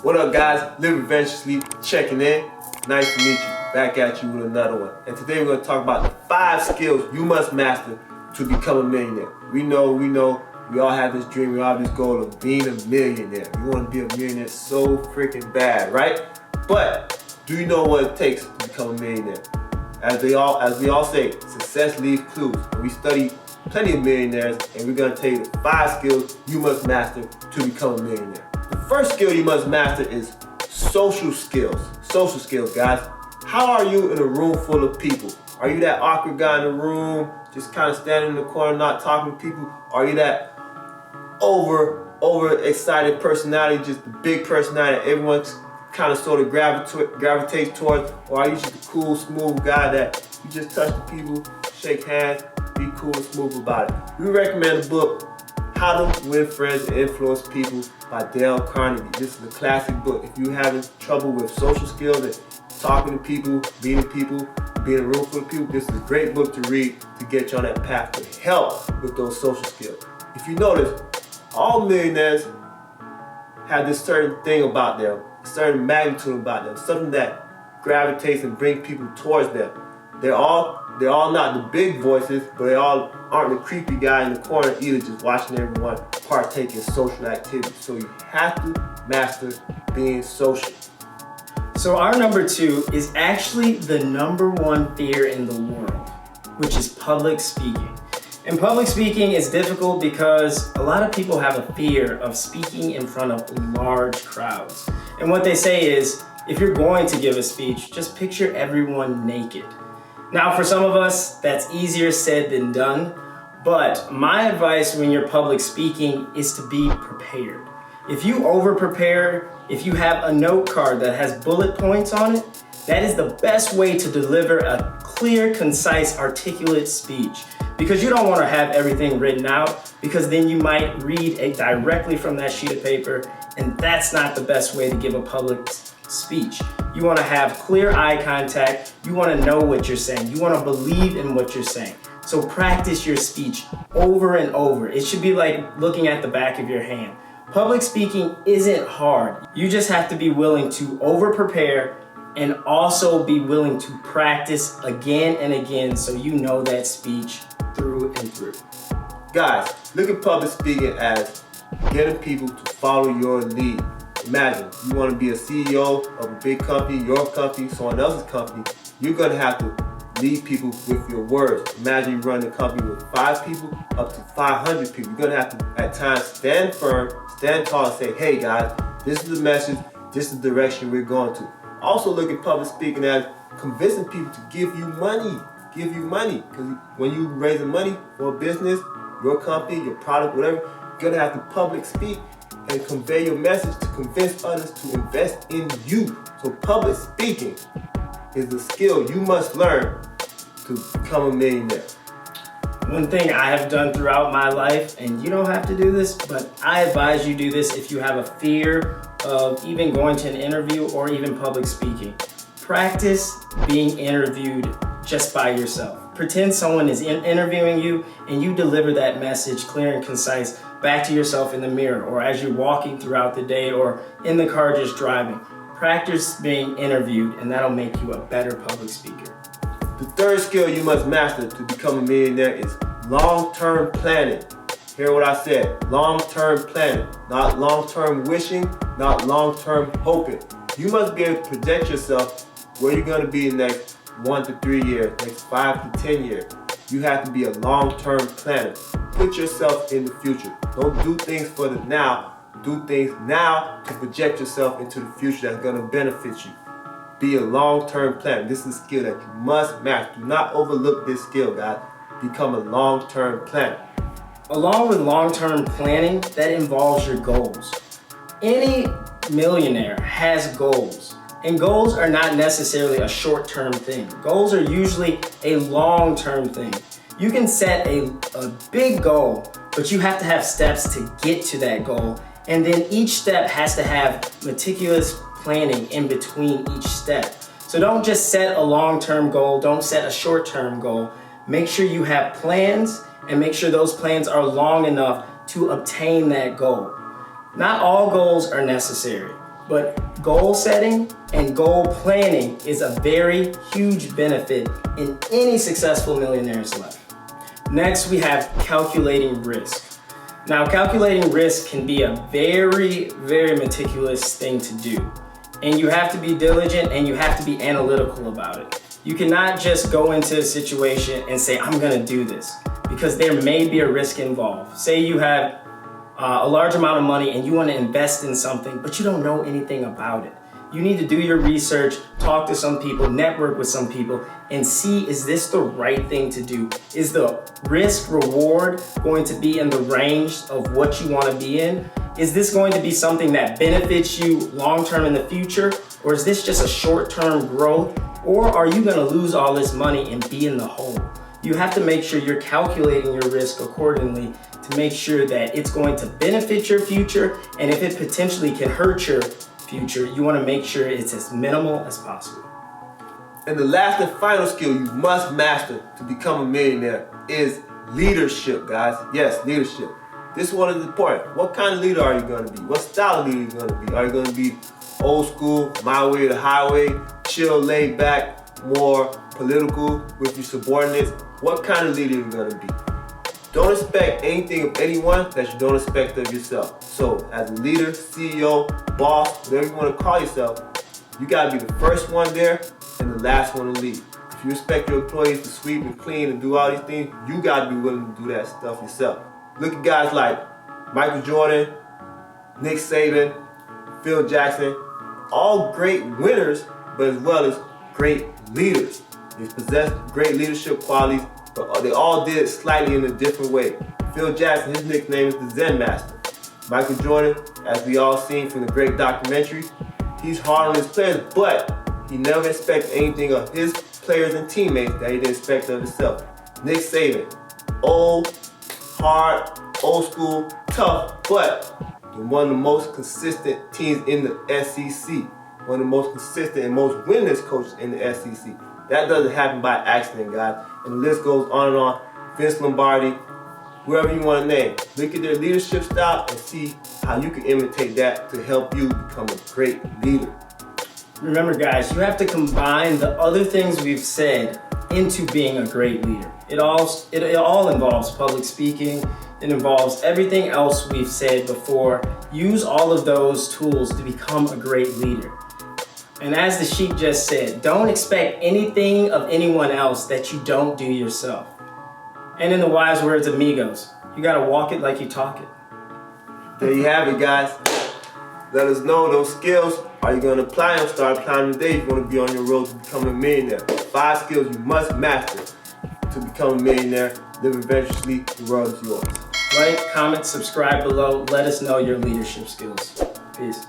What up, guys? Live Adventurously checking in. Nice to meet you. Back at you with another one. And today we're going to talk about the 5 skills you must master to become a millionaire. We know, we all have this dream, we all have this goal of being a millionaire. We want to be a millionaire so freaking bad, right? But do you know what it takes to become a millionaire? As we all say, success leaves clues. And we study plenty of millionaires, and we're going to tell you the 5 skills you must master to become a millionaire. The first skill you must master is social skills. Social skills, guys. How are you in a room full of people? Are you that awkward guy in the room, just kind of standing in the corner, not talking to people? Are you that over excited personality, just the big personality that everyone kind of sort of gravitates towards? Or are you just a cool, smooth guy that you just touch the people, shake hands, be cool and smooth about it? We recommend the book, How to Win Friends and Influence People by Dale Carnegie. This is a classic book. If you're having trouble with social skills and talking to people, being in a room full of people, this is a great book to read to get you on that path to help with those social skills. If you notice, all millionaires have this certain thing about them, a certain magnitude about them, something that gravitates and brings people towards them. They're all not the big voices, but they all aren't the creepy guy in the corner either, just watching everyone partake in social activities. So you have to master being social. So our number 2 is actually the number 1 fear in the world, which is public speaking. And public speaking is difficult because a lot of people have a fear of speaking in front of large crowds. And what they say is, if you're going to give a speech, just picture everyone naked. Now, for some of us, that's easier said than done, but my advice when you're public speaking is to be prepared. If you over-prepare, if you have a note card that has bullet points on it, that is the best way to deliver a clear, concise, articulate speech. Because you don't want to have everything written out, because then you might read it directly from that sheet of paper, and that's not the best way to give a public speech. You want to have clear eye contact, you want to know what you're saying, you want to believe in what you're saying. So practice your speech over and over. It should be like looking at the back of your hand. Public speaking isn't hard. You just have to be willing to over-prepare and also be willing to practice again and again so you know that speech through and through. Guys, look at public speaking as getting people to follow your lead. Imagine you want to be a CEO of a big company, your company, someone else's company. You're going to have to lead people with your words. Imagine you run a company with 5 people up to 500 people. You're going to have to at times stand firm, stand tall and say, hey guys, this is the message, this is the direction we're going to. Also look at public speaking as convincing people to give you money. Because when you raising money for a business, your company, your product, whatever, you're going to have to public speak and convey your message to convince others to invest in you. So public speaking is a skill you must learn to become a millionaire. One thing I have done throughout my life, and you don't have to do this, but I advise you do this if you have a fear of even going to an interview or even public speaking. Practice being interviewed just by yourself. Pretend someone is interviewing you and you deliver that message clear and concise back to yourself in the mirror or as you're walking throughout the day or in the car just driving. Practice being interviewed and that'll make you a better public speaker. The third skill you must master to become a millionaire is long-term planning. Hear what I said, long-term planning, not long-term wishing, not long-term hoping. You must be able to project yourself where you're going to be in the next 1 to 3 years, next 5 to 10 years. You have to be a long-term planner. Put yourself in the future. Don't do things for the now. Do things now to project yourself into the future that's going to benefit you. Be a long-term planner. This is a skill that you must master. Do not overlook this skill, guys. Become a long-term planner. Along with long-term planning, that involves your goals. Any millionaire has goals. And goals are not necessarily a short-term thing. Goals are usually a long-term thing. You can set a big goal, but you have to have steps to get to that goal. And then each step has to have meticulous planning in between each step. So don't just set a long-term goal, don't set a short-term goal. Make sure you have plans and make sure those plans are long enough to obtain that goal. Not all goals are necessary. But goal setting and goal planning is a very huge benefit in any successful millionaire's life. Next, we have calculating risk. Now, calculating risk can be a very, very meticulous thing to do. And you have to be diligent and you have to be analytical about it. You cannot just go into a situation and say, I'm gonna do this, because there may be a risk involved. Say you have a large amount of money and you want to invest in something, but you don't know anything about it. You need to do your research, talk to some people, network with some people, and see, is this the right thing to do? Is the risk reward going to be in the range of what you want to be in? Is this going to be something that benefits you long-term in the future? Or is this just a short-term growth? Or are you going to lose all this money and be in the hole? You have to make sure you're calculating your risk accordingly to make sure that it's going to benefit your future, and if it potentially can hurt your future, you want to make sure it's as minimal as possible. And the last and final skill you must master to become a millionaire is leadership, guys. Yes, leadership. This one is important. What kind of leader are you going to be? What style of leader are you going to be? Are you going to be old school, my way or the highway, chill, laid back, more political with your subordinates? What kind of leader are you going to be? Don't expect anything of anyone that you don't expect of yourself. So as a leader, CEO, boss, whatever you want to call yourself, you got to be the first one there and the last one to leave. If you expect your employees to sweep and clean and do all these things, you got to be willing to do that stuff yourself. Look at guys like Michael Jordan, Nick Saban, Phil Jackson, all great winners, but as well as great leaders. They possess great leadership qualities, but they all did it slightly in a different way. Phil Jackson, his nickname is the Zen Master. Michael Jordan, as we all seen from the great documentary, he's hard on his players, but he never expects anything of his players and teammates that he didn't expect of himself. Nick Saban, old, hard, old school, tough, but one of the most consistent teams in the SEC. One of the most consistent and most winningest coaches in the SEC. That doesn't happen by accident, guys. And the list goes on and on. Vince Lombardi, whoever you want to name. Look at their leadership style and see how you can imitate that to help you become a great leader. Remember, guys, you have to combine the other things we've said into being a great leader. It all involves public speaking. It involves everything else we've said before. Use all of those tools to become a great leader. And as the sheep just said, don't expect anything of anyone else that you don't do yourself. And in the wise words of Migos, you gotta walk it like you talk it. There you have it, guys. Let us know those skills. Are you gonna apply them? Start applying them today if you wanna be on your road to becoming a millionaire. 5 skills you must master to become a millionaire. Live adventurously, the world is yours. Like, comment, subscribe below. Let us know your leadership skills. Peace.